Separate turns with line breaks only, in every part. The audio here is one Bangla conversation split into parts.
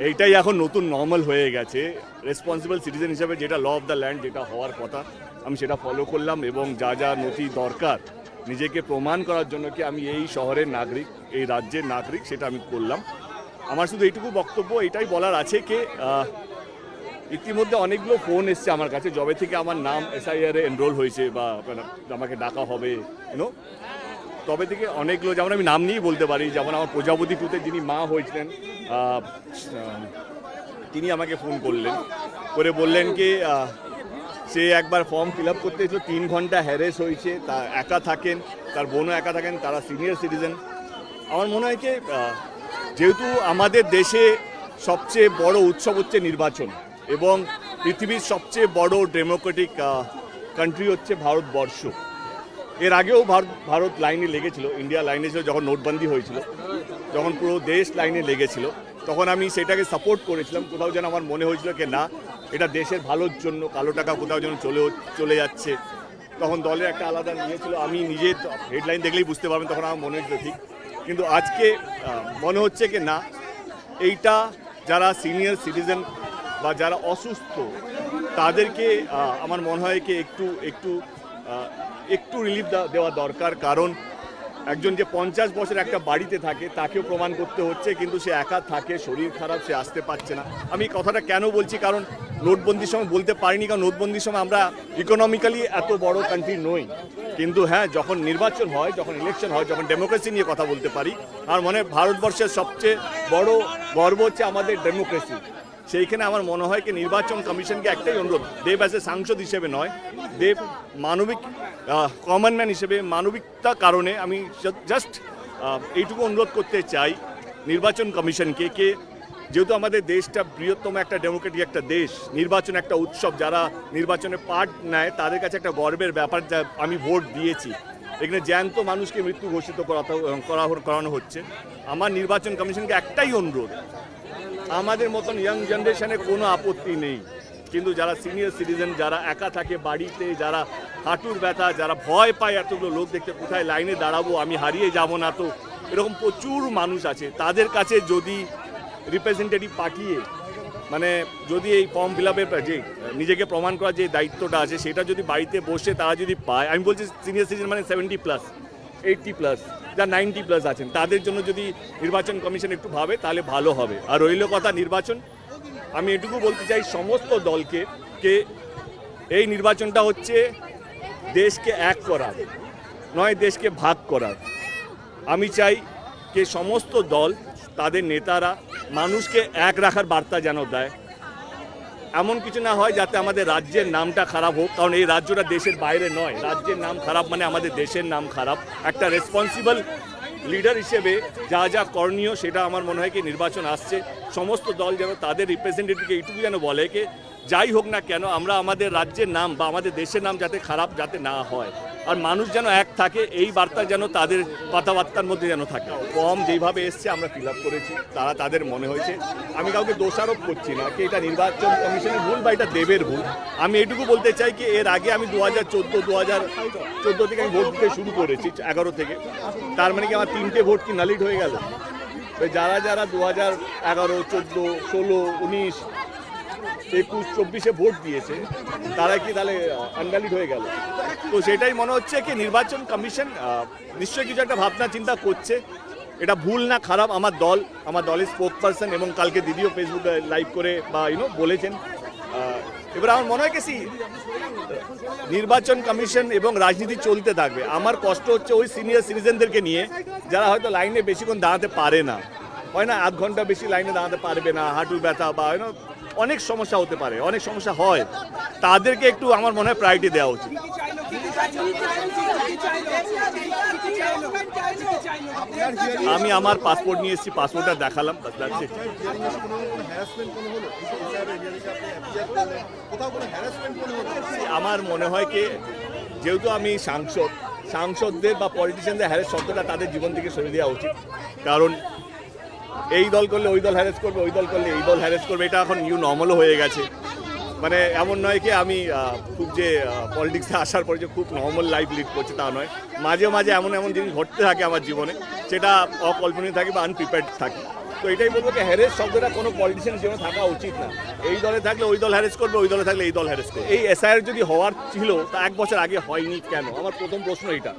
এইটাই এখন নতুন নর্মাল হয়ে গেছে। রেসপন্সিবল সিটিজেন হিসেবে যেটা ল অফ দ্য ল্যান্ড যেটা হওয়ার কথা আমি সেটা ফলো করলাম, এবং যা যা নথি দরকার নিজেকে প্রমাণ করার জন্য কি আমি এই শহরের নাগরিক, এই রাজ্যের নাগরিক, সেটা আমি করলাম। আমার শুধু এইটুকু বক্তব্য এটাই বলার আছে কি ইতিমধ্যে অনেকগুলো ফোন এসছে আমার কাছে, যবে থেকে আমার নাম এসআইআর এনরোল হয়েছে বা আমাকে ডাকা হবে ইউনো, তবে থেকে অনেকগুলো, যেমন আমি নাম নিয়েই বলতে পারি, যেমন আমার প্রজাপতি টুতে যিনি মা হয়েছিলেন তিনি আমাকে ফোন করলেন, করে বললেন কি সে একবার ফর্ম ফিল আপ করতে এসেছিল, 3 ঘন্টা হ্যারেস হয়েছে, তা একা থাকেন, তার বোনও একা থাকেন, তারা সিনিয়র সিটিজেন। আমার মনে হয় কি যেহেতু আমাদের দেশে সবচেয়ে বড় উৎসব হচ্ছে নির্বাচন, এবং পৃথিবীর সবচেয়ে বড় ডেমোক্রেটিক কান্ট্রি হচ্ছে ভারতবর্ষ। এর আগেও ভারত লাইনে লেগেছিল, ইন্ডিয়া লাইনে ছিল যখন নোটবন্দি হয়েছিল, যখন পুরো দেশ লাইনে লেগেছিল, তখন আমি সেটাকে সাপোর্ট করেছিলাম। কোথাও যেন আমার মনে হয়েছিল কি না, এটা দেশের ভালোর জন্য, কালো টাকা কোথাও যেন চলে যাচ্ছে, তখন দলের একটা আলাদা নিয়েছিল। আমি নিজে হেডলাইন দেখলেই বুঝতে পারবেন, তখন আমার মনে হয়েছিল ঠিক। কিন্তু আজকে মনে হচ্ছে কি না, এইটা যারা সিনিয়র সিটিজেন বা যারা অসুস্থ তাদেরকে আমার মনে হয় কি একটু রিলিফ দেওয়া দরকার। কারণ একজন যে 50 বছর একটা বাড়িতে থাকে তাকেও প্রমাণ করতে হচ্ছে, কিন্তু সে একা থাকে, শরীর খারাপ, সে আসতে পারছে না। আমি কথাটা কেন বলছি, কারণ নোটবন্দির সময় বলতে পারিনি, কারণ নোটবন্দির সময় আমরা ইকোনমিক্যালি এত বড় কান্ট্রি নই। কিন্তু হ্যাঁ, যখন নির্বাচন হয়, যখন ইলেকশন হয়, যখন ডেমোক্রেসি নিয়ে কথা বলতে পারি, আর মনে হয় ভারতবর্ষের সবচেয়ে বড় গর্ব হচ্ছে আমাদের ডেমোক্রেসি। সেইখানে আমার মনে হয় কি নির্বাচন কমিশনকে একটাই অনুরোধ, দেব অ্যাজ এ সাংসদ হিসেবে নয়, দেব মানবিক কমন ম্যান হিসেবে, মানবিকতা কারণে আমি জাস্ট এইটুকু অনুরোধ করতে চাই নির্বাচন কমিশনকে, কে যেহেতু আমাদের দেশটা বৃহত্তম একটা ডেমোক্রেটিক একটা দেশ, নির্বাচন একটা উৎসব, যারা নির্বাচনে পার্ট নেয় তাদের কাছে একটা গর্বের ব্যাপার, যা আমি ভোট দিয়েছি। এখানে জ্যান্ত মানুষকে মৃত্যু ঘোষিত করানো হচ্ছে। আমার নির্বাচন কমিশনকে একটাই অনুরোধ, আমাদের মতন ইয়াং জেনারেশনের কোনো আপত্তি নেই, কিন্তু যারা সিনিয়র সিটিজেন, যারা একা থাকে বাড়িতে, যারা হাঁটুর ব্যথা, যারা ভয় পায় এতগুলো লোক দেখতে, কোথায় লাইনে দাঁড়াবো, আমি হারিয়ে যাব না তো, এরকম প্রচুর মানুষ আছে। তাদের কাছে যদি রিপ্রেজেন্টেটিভ পাঠিয়ে, মানে যদি এই ফর্ম ফিল আপের যে নিজেকে প্রমাণ করার যে দায়িত্বটা আছে সেটা যদি বাড়িতে বসে তারা যদি পায়, আমি বলছি সিনিয়র সিটিজেন মানে 70+, 80+, যা 90+ আছেন, তাদের জন্য যদি নির্বাচন কমিশন একটু ভাবে তাহলে ভালো হবে। আর রইল কথা নির্বাচন, আমি এটুকু বলতে চাই সমস্ত দলকে, কে এই নির্বাচনটা হচ্ছে দেশকে এক করার নয়, দেশকে ভাগ করার। আমি চাই যে সমস্ত দল, তাদের নেতারা মানুষকে এক রাখার বার্তা যেন দেয়। এমন কিছু না হয় যাতে আমাদের রাজ্যের নামটা খারাপ হোক, কারণ এই রাজ্যটা দেশের বাইরে নয়, রাজ্যের নাম খারাপ মানে আমাদের দেশের নাম খারাপ। একটা রেসপন্সিবল লিডার হিসেবে যা যা করণীয় সেটা আমার মনে হয় কি নির্বাচন আসছে, সমস্ত দল যেন তাদের রিপ্রেজেন্টেটিভকে এইটুকু যেন বলে কি যাই হোক না কেন আমরা আমাদের রাজ্যের নাম বা আমাদের দেশের নাম যাতে খারাপ যাতে না হয়, আর মানুষ যেন এক থাকে, এই বার্তা যেন তাদের কথাবার্তার মধ্যে যেন থাকে। ফর্ম যেইভাবে এসছে আমরা ফিল আপ করেছি, তারা তাদের মনে হয়েছে, আমি কাউকে দোষারোপ করছি না কি এটা নির্বাচন কমিশনের ভুল বা এটা দেবের ভুল। আমি এইটুকু বলতে চাই কি এর আগে আমি 2014 থেকে আমি ভোট দিতে শুরু করেছি, 11 থেকে। তার মানে কি আমার 3টে ভোট কি নালিড হয়ে গেল? যারা যারা 2011, 14, 16, 19, 21, 24-এ ভোট দিয়েছে তারা কি তাহলে আনভ্যালিড হয়ে গেল? তো সেটাই মনে হচ্ছে কি নির্বাচন কমিশন নিশ্চয়ই কিছু একটা ভাবনা চিন্তা করছে। এটা ভুল না খারাপ, আমার দলের স্পোক পারসন এবং কালকে দিদিও ফেসবুকে লাইভ করে বা বলেছেন। এবার আমার মনে হয় কি নির্বাচন কমিশন এবং রাজনীতি চলতে থাকবে। আমার কষ্ট হচ্ছে ওই সিনিয়র সিটিজেনদেরকে নিয়ে যারা হয়তো লাইনে বেশিক্ষণ দাঁড়াতে পারে না, হয় না, আধ ঘন্টা বেশি লাইনে দাঁড়াতে পারবে না, হাঁটুর ব্যথা বা অনেক সমস্যা হতে পারে, অনেক সমস্যা হয়, তাদেরকে একটু আমার মনে হয় প্রায়োরিটি দেওয়া উচিত। আমি আমার পাসপোর্ট নিয়ে এসেছি, পাসপোর্টটা দেখালাম। আমার মনে হয় কি যেহেতু আমি সাংসদদের বা পলিটিশিয়ানদের হ্যারেস শব্দটা তাদের জীবন থেকে সরিয়ে দেওয়া উচিত। কারণ এই দল করলে ওই দল হ্যারেস করবে, ওই দল করলে এই দল হ্যারেস করবে, এটা এখন নিউ নর্মালও হয়ে গেছে। মানে এমন নয় কি আমি খুব যে পলিটিক্সে আসার পরে যে খুব নর্মাল লাইফ লিড করছি তা নয়, মাঝে মাঝে এমন জিনিস ঘটতে থাকে আমার জীবনে, সেটা অকল্পনীয় থাকে বা আনপ্রিপেয়ার্ড থাকে। তো এটাই বলবো যে হ্যারেস শব্দটা কোনো পলিটিশিয়ানের জন্য থাকা উচিত না। এই দলে থাকলে ওই দল হ্যারেস করবে, ওই দলে থাকলে এই দল হ্যারেস করবে। এই এসআইআর যদি হওয়ার ছিল তা 1 বছর আগে হয়নি কেন? আমার প্রথম প্রশ্ন এটা।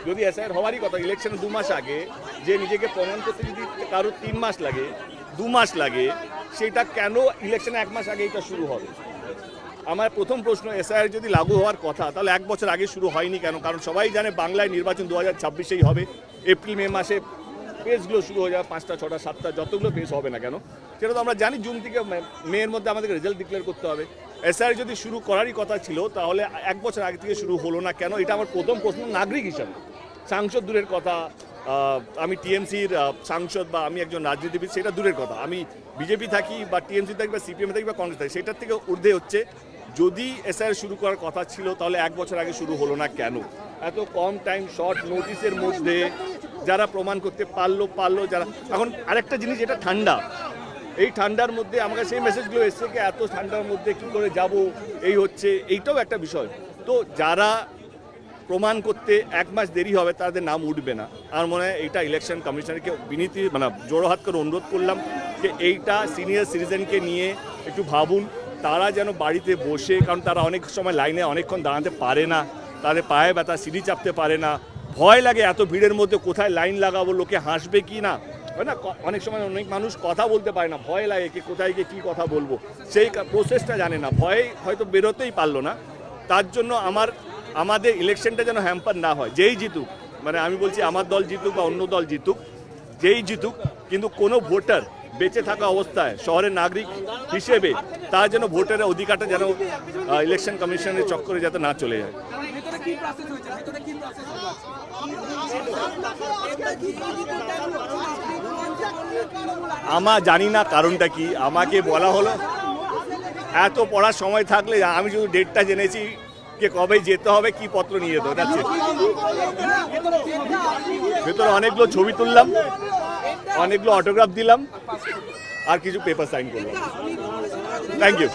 যদি এসআইআর হওয়ারই কথা, ইলেকশনের 2 মাস আগে যে নিজেকে প্রমাণ করতে যদি কারোর 3 মাস লাগে, 2 মাস লাগে, সেটা কেন ইলেকশনে 1 মাস আগে এটা শুরু হবে? আমার প্রথম প্রশ্ন, এসআইআর যদি লাগু হওয়ার কথা তাহলে 1 বছর আগে শুরু হয়নি কেন? কারণ সবাই জানে বাংলায় নির্বাচন 2026-এই হবে। এপ্রিল মে মাসে পেজগুলো শুরু হয়ে যাবে, 5টা 6টা 7টা যতগুলো পেজ হবে না কেন, সেটা তো আমরা জানি। জুন থেকে মেয়ের মধ্যে আমাদেরকে রেজাল্ট ডিক্লেয়ার করতে হবে। এসআইআর যদি শুরু করারই কথা ছিল তাহলে 1 বছর আগে থেকে শুরু হলো না কেন? এটা আমার প্রথম প্রশ্ন নাগরিক হিসাবে। সাংসদ দূরের কথা, আমি টিএমসির সাংসদ বা আমি একজন রাজনীতিবিদ সেটা দূরের কথা, আমি বিজেপি থাকি বা টিএমসি থাকি বা সিপিএম থাকি বা কংগ্রেস থাকি, সেটার থেকে ঊর্ধ্বে হচ্ছে যদি এসআইআর শুরু করার কথা ছিল তাহলে 1 বছর আগে শুরু হলো না কেন? এত কম টাইম, শর্ট নোটিসের মধ্যে যারা প্রমাণ করতে পারলো যারা। এখন আরেকটা জিনিস, এটা ঠান্ডা, এই ঠান্ডার মধ্যে আমাকে সেই মেসেজগুলো এসছে যে এত ঠান্ডার মধ্যে কী করে যাব, এই হচ্ছে, এইটাও একটা বিষয়। তো যারা প্রমাণ করতে 1 মাস দেরি হবে তাদের নাম উঠবে না। আর মনে হয় এইটা ইলেকশন কমিশনারকে বিনীতি মানে জোড়ো হাত করে অনুরোধ করলাম যে এইটা সিনিয়র সিটিজেনকে নিয়ে একটু ভাবুন। তারা যেন বাড়িতে বসে, কারণ তারা অনেক সময় লাইনে অনেকক্ষণ দাঁড়াতে পারে না, তাদের পায়ে ব্যথা, সিঁড়ি চাপতে পারে না, ভয় লাগে এত ভিড়ের মধ্যে কোথায় লাইন লাগাবো, লোকে হাসবে কি না, হয় না? অনেক সময় অনেক মানুষ কথা বলতে পারে না, ভয় লাগে কি কোথায় গিয়ে কী কথা বলবো, সেই প্রসেসটা জানে না, ভয়ে হয়তো বেরোতেই পারলো না। তার জন্য আমাদের ইলেকশনটা যেন হ্যাম্পার না হয়। যেই জিতুক, মানে আমি বলছি আমার দল জিতুক বা অন্য দল জিতুক, যেই জিতুক, কিন্তু কোনো ভোটার বেঁচে থাকা অবস্থায় শহরের নাগরিক হিসেবে তার যেন ভোটারের অধিকারটা যেন ইলেকশন কমিশনের চক্করে যাতে না চলে যায়। আমার জানি না কারণটা কি, আমাকে বলা হলো এত পড়ার সময় থাকলে আমি শুধু ডেটটা জেনেছি যে কবে যেতে হবে, কি পত্র নিয়ে যেতে হবে, যাচ্ছে ভেতরে অনেকগুলো ছবি তুললাম, অনেকগুলো অটোগ্রাফ দিলাম, আর কিছু পেপার সাইন করলাম। Thank you.